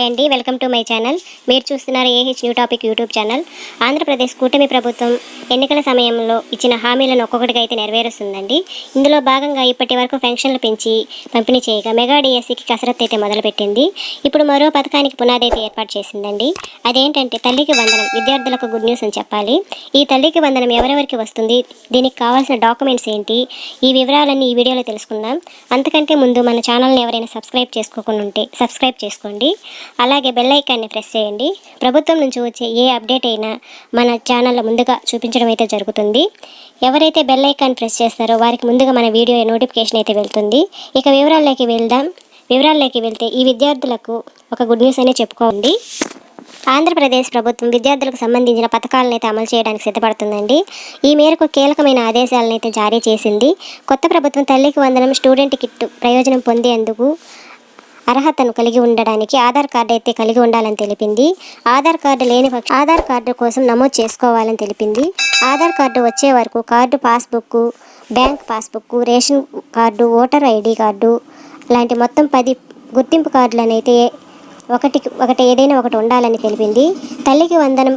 Hi అండి, welcome to my channel. మీరు చూస్తున్నారు AH new topic YouTube channel. Andhra Pradesh కూటమి ప్రభుత్వం ఎన్నికల సమయంలో ఇచ్చిన హామీలను ఒక్కొక్కటిగా అయితే నెరవేరుస్తుందండి. ఇందులో భాగంగా ఇప్పటి వరకు పెన్షన్లు పెంచి పంపిణీ చేయగా మెగా డిఎస్సికి కసరత్తు అయితే మొదలుపెట్టింది. ఇప్పుడు మరో పథకానికి పునాది అయితే ఏర్పాటు చేసిందండి. అదేంటంటే తల్లికి వందనం. విద్యార్థులకు గుడ్ న్యూస్ అని చెప్పాలి. ఈ తల్లికి వందనం ఎవరెవరికి వస్తుంది, దీనికి కావాల్సిన డాక్యుమెంట్స్ ఏంటి, ఈ వివరాలన్నీ ఈ వీడియోలో తెలుసుకుందాం. అంతకంటే ముందు మన ఛానల్ని ఎవరైనా సబ్స్క్రైబ్ చేసుకోకుండా ఉంటే సబ్స్క్రైబ్ చేసుకోండి. అలాగే బెల్ ఐకాన్ని ప్రెస్ చేయండి. ప్రభుత్వం నుంచి వచ్చే ఏ అప్డేట్ అయినా మన ఛానల్లో ముందుగా చూపించడం అయితే జరుగుతుంది. ఎవరైతే బెల్ ఐకాన్ ప్రెస్ చేస్తారో వారికి ముందుగా మన వీడియో నోటిఫికేషన్ అయితే వెళ్తుంది. ఇక వివరాల్లోకి వెళ్దాం. వివరాల్లోకి వెళ్తే ఈ విద్యార్థులకు ఒక గుడ్ న్యూస్ అనే చెప్పుకోండి. ఆంధ్రప్రదేశ్ ప్రభుత్వం విద్యార్థులకు సంబంధించిన పథకాలను అయితే అమలు చేయడానికి సిద్ధపడుతుందండి. ఈ మేరకు కీలకమైన ఆదేశాలను అయితే జారీ చేసింది. కొత్త ప్రభుత్వం తల్లికి వందనం, స్టూడెంట్ కిట్ ప్రయోజనం పొందేందుకు అర్హతను కలిగి ఉండడానికి ఆధార్ కార్డు అయితే కలిగి ఉండాలని తెలిపింది. ఆధార్ కార్డు లేని ఆధార్ కార్డు కోసం నమోదు చేసుకోవాలని తెలిపింది. ఆధార్ కార్డు వచ్చే వరకు card, passbook, bank passbook, ration card, voter ID card లాంటి మొత్తం 10 గుర్తింపు కార్డులను అయితే ఏదైనా ఒకటి ఉండాలని తెలిపింది. తల్లికి వందనం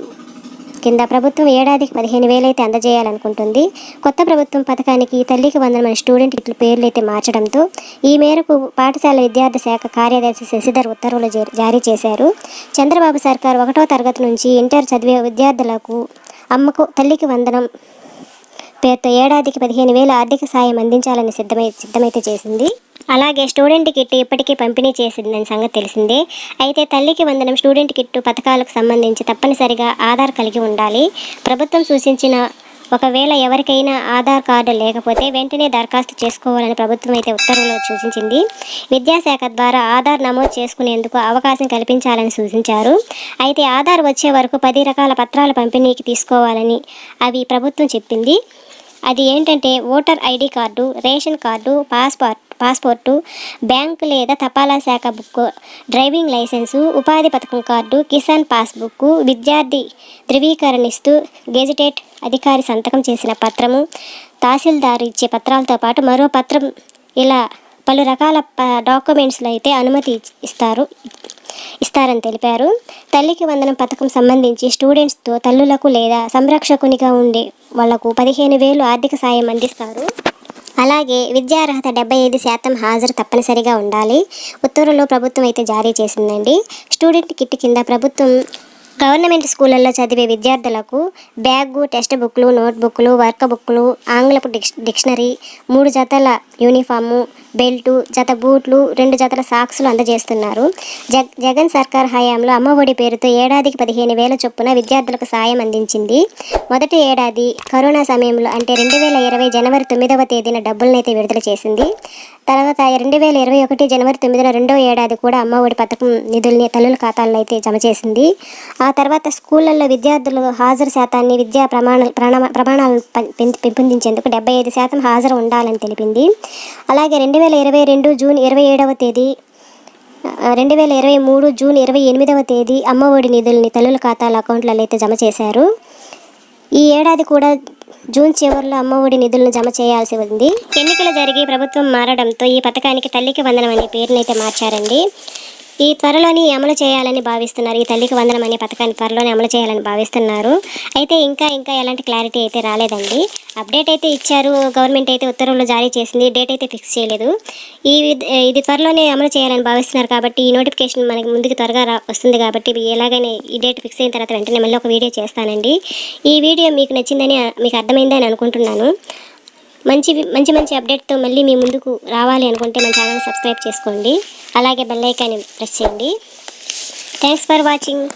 కింద ప్రభుత్వం ఏడాదికి 15,000 అయితే అందజేయాలనుకుంటుంది. కొత్త ప్రభుత్వం పథకానికి తల్లికి వందనం అనే స్టూడెంట్ కిట్ల పేర్లు అయితే మార్చడంతో ఈ మేరకు పాఠశాల విద్యార్థి శాఖ కార్యదర్శి శశిధర్ ఉత్తర్వులు జారీ చేశారు. చంద్రబాబు సర్కార్ 1వ తరగతి నుంచి ఇంటర్ చదివే విద్యార్థులకు అమ్మకు తల్లికి వందనం పేరుతో ఏడాదికి 15,000 ఆర్థిక సాయం అందించాలని సిద్ధమైతే చేసింది. అలాగే స్టూడెంట్ కిట్ ఇప్పటికీ పంపిణీ చేసిందని సంగతి తెలిసిందే. అయితే తల్లికి వందనం, స్టూడెంట్ కిట్ పథకాలకు సంబంధించి తప్పనిసరిగా ఆధార్ కలిగి ఉండాలి. ప్రభుత్వం సూచించిన ఒకవేళ ఎవరికైనా ఆధార్ కార్డు లేకపోతే వెంటనే దరఖాస్తు చేసుకోవాలని ప్రభుత్వం అయితే ఉత్తర్వులో సూచించింది. విద్యాశాఖ ద్వారా ఆధార్ నమోదు చేసుకునేందుకు అవకాశం కల్పించాలని సూచించారు. అయితే ఆధార్ వచ్చే వరకు 10 రకాల పత్రాల పంపిణీకి తీసుకోవాలని అవి ప్రభుత్వం చెప్పింది. అది ఏంటంటే voter ID card, ration card, passport, bank లేదా తపాలా శాఖ బుక్, డ్రైవింగ్ లైసెన్సు, ఉపాధి పథకం కార్డు, కిసాన్ పాస్బుక్, విద్యార్థి ధృవీకరణిస్తూ గెజిటెడ్ అధికారి సంతకం చేసిన పత్రము, తహసీల్దారు ఇచ్చే పత్రాలతో పాటు మరో పత్రం, ఇలా పలు రకాల డాక్యుమెంట్స్లో అయితే అనుమతి ఇస్తారని తెలిపారు. తల్లికి వందనం పథకం సంబంధించి స్టూడెంట్స్తో తల్లులకు లేదా సంరక్షకునిగా ఉండే వాళ్లకు 15,000 ఆర్థిక సాయం అందిస్తారు. అలాగే విద్యార్హత 75% హాజరు తప్పనిసరిగా ఉండాలి. ఉత్తర్వుల్లో ప్రభుత్వం అయితే జారీ చేసిందండి. స్టూడెంట్ కిట్ కింద ప్రభుత్వం గవర్నమెంట్ స్కూళ్ళల్లో చదివే విద్యార్థులకు బ్యాగు, టెక్స్ట్ బుక్లు, నోట్బుక్లు, వర్క్ బుక్లు, ఆంగ్లపు డిక్షనరీ, 3 జతల యూనిఫాము, బెల్టు, జత బూట్లు, 2 జతల సాక్సులు అందజేస్తున్నారు. జగన్ సర్కార్ హయాంలో అమ్మఒడి పేరుతో ఏడాదికి 15,000 చొప్పున విద్యార్థులకు సాయం అందించింది. మొదటి ఏడాది కరోనా సమయంలో అంటే 2020 జనవరి 9వ తేదీన డబ్బులనైతే విడుదల చేసింది. తర్వాత 2021 జనవరి 9న రెండో ఏడాది కూడా అమ్మఒడి పథకం నిధుల్ని తల్లుల ఖాతాల్లో అయితే జమ చేసింది. ఆ తర్వాత స్కూళ్ళల్లో విద్యార్థుల హాజరు శాతాన్ని విద్యా ప్రమాణాలను పెంపొందించేందుకు 75% హాజరు ఉండాలని తెలిపింది. అలాగే 2022 జూన్ 27వ తేదీ 2023 జూన్ 28వ తేదీ అమ్మఒడి నిధుల్ని తల్లుల ఖాతాల అకౌంట్లలో అయితే జమ చేశారు. ఈ ఏడాది కూడా జూన్ చివరిలో అమ్మఒడి నిధులను జమ చేయాల్సి ఉంది. ఎన్నికలు జరిగి ప్రభుత్వం మారడంతో ఈ పథకానికి తల్లికి వందనం అనే పేరునైతే మార్చారండి. ఈ త్వరలోని అమలు చేయాలని భావిస్తున్నారు. ఈ తల్లికి వందనం అనే పథకాన్ని త్వరలోనే అమలు చేయాలని భావిస్తున్నారు. అయితే ఇంకా ఎలాంటి క్లారిటీ అయితే రాలేదండి. అప్డేట్ అయితే ఇచ్చారు, గవర్నమెంట్ అయితే ఉత్తర్వులు జారీ చేసింది, డేట్ అయితే ఫిక్స్ చేయలేదు. ఇది త్వరలోనే అమలు చేయాలని భావిస్తున్నారు కాబట్టి ఈ నోటిఫికేషన్ మనకి ముందుకు త్వరగా వస్తుంది కాబట్టి ఎలాగైనా ఈ డేట్ ఫిక్స్ అయిన తర్వాత వెంటనే మళ్ళీ ఒక వీడియో చేస్తానండి. ఈ వీడియో మీకు నచ్చిందని, మీకు అర్థమైందని అనుకుంటున్నాను. మంచి అప్డేట్తో మళ్ళీ మీ ముందుకు రావాలి అనుకుంటే మన ఛానల్ సబ్స్క్రైబ్ చేసుకోండి. అలాగే బెల్ ఐకాన్ని ప్రెస్ చేయండి. Thanks for watching.